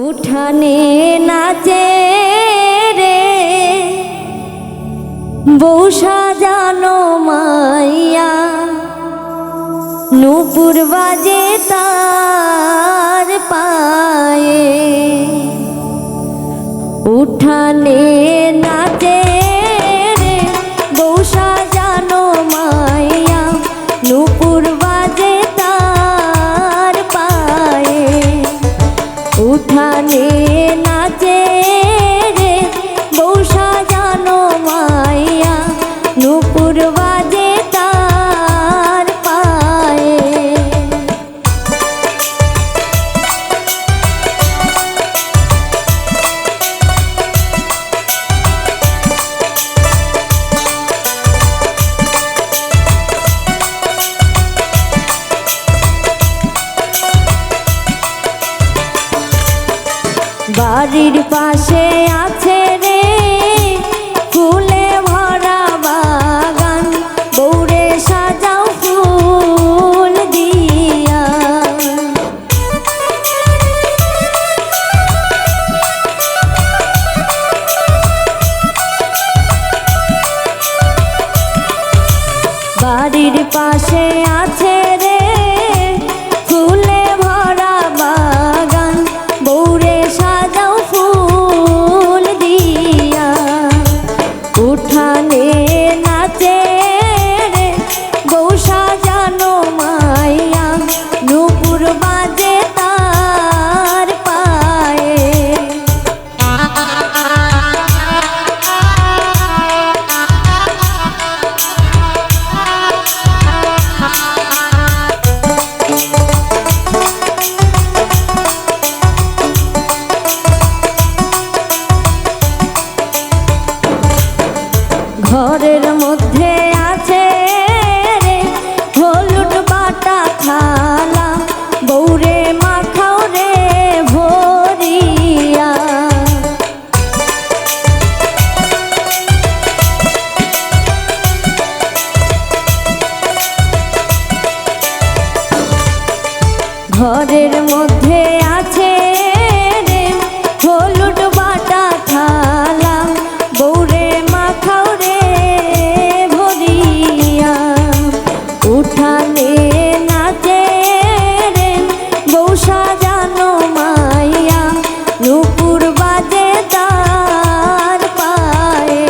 উঠানে নাচে রে বউ সাজানো মাইয়া, নূপুর বাজে তার পায়ে। উঠানে নাচে রে বউ সাজানো মাইয়া, নূপুর বাজে তার পায়ে। উঠানে নাচে রে বউ সাজানো মাইয়া, নূপুর বাজে তার পায়ে। বাড়ির পাশে আছে রে ফুলে ভরা বাগান, বউরে সাজাও ফুল দিয়া। বাড়ির পাশে আছে রে ফুলে ভরা বাগান, বউরে সাজাও ফুল দিয়া। উঠানে নাচে রে বউ সাজানো মাইয়া, নূপুর বাজে তার পায়ে। ঘরের মধ্যে আছে রে হলুদ বাটা থালা, বউরে মাখাও রে ভরিয়া। ঘরের মধ্যে আছে রে হলুদ বাটা থালা, বউরে মাখাও রে ভরিয়া। উঠানে নাচে রে বউ সাজানো মাইয়া, নূপুর বাজে তার পায়ে।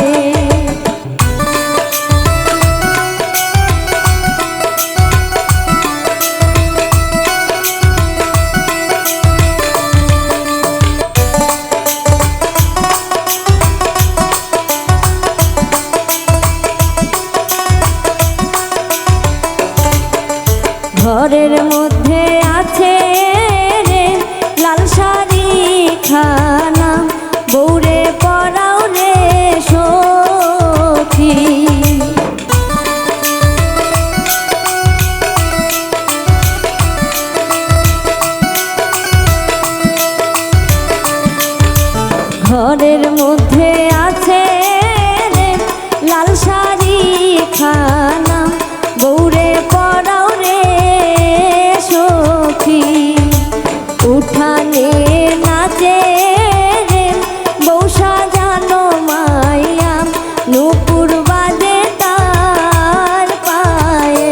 ঘরের মধ্যে আছে রে লাল শাড়ি খানা, বউরে পরাও রে সখী। ঘরের মধ্যে আছে রে লাল শাড়ি খানা, বউরে পরাও রে সখী। উঠানে নাচে রে বউ সাজানো মাইয়া, নূপুর বাজে তার পায়ে।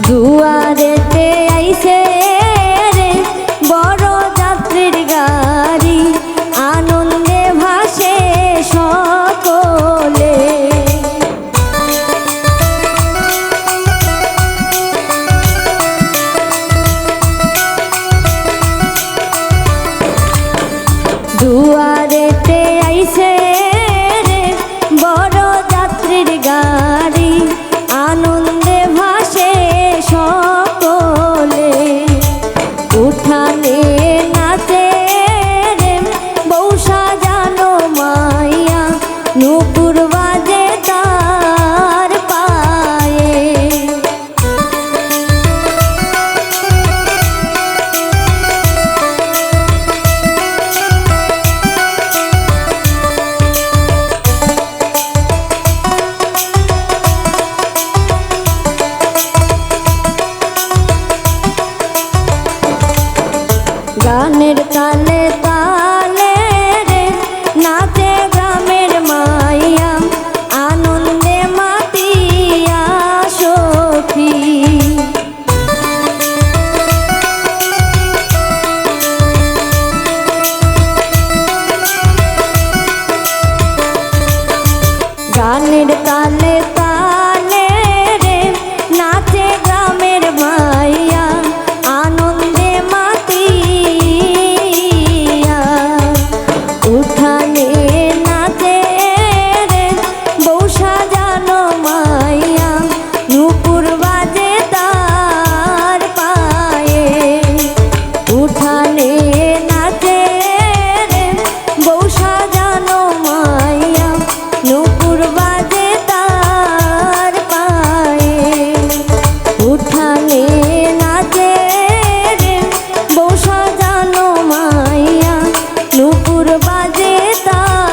দুয়ারেতে আইছে রে বড় যাত্রীর গাড়ি, আনন্দে ভাসে সকলে। দুয়ারেতে আইছে রে বড় যাত্রীর গাড়ি, আনন্দে ভাসে সকলে। গানের তালে তালে রে নাচে গ্রামের মাইয়া আনন্দে মাতিয়া সখী। গানের তালে তালে রে নাচে গ্রামের মাইয়া আনন্দে মাতিয়া। উঠানে নাচে রে বউ সাজানো মাইয়া নূপুর বাজে তার পায়ে। উঠানে নাচে রে বউ সাজানো মাইয়া নূপুর বাজে তার পায়ে। উঠানে নাচে রে বউ সাজানো মাইয়া নূপুর বাজে তার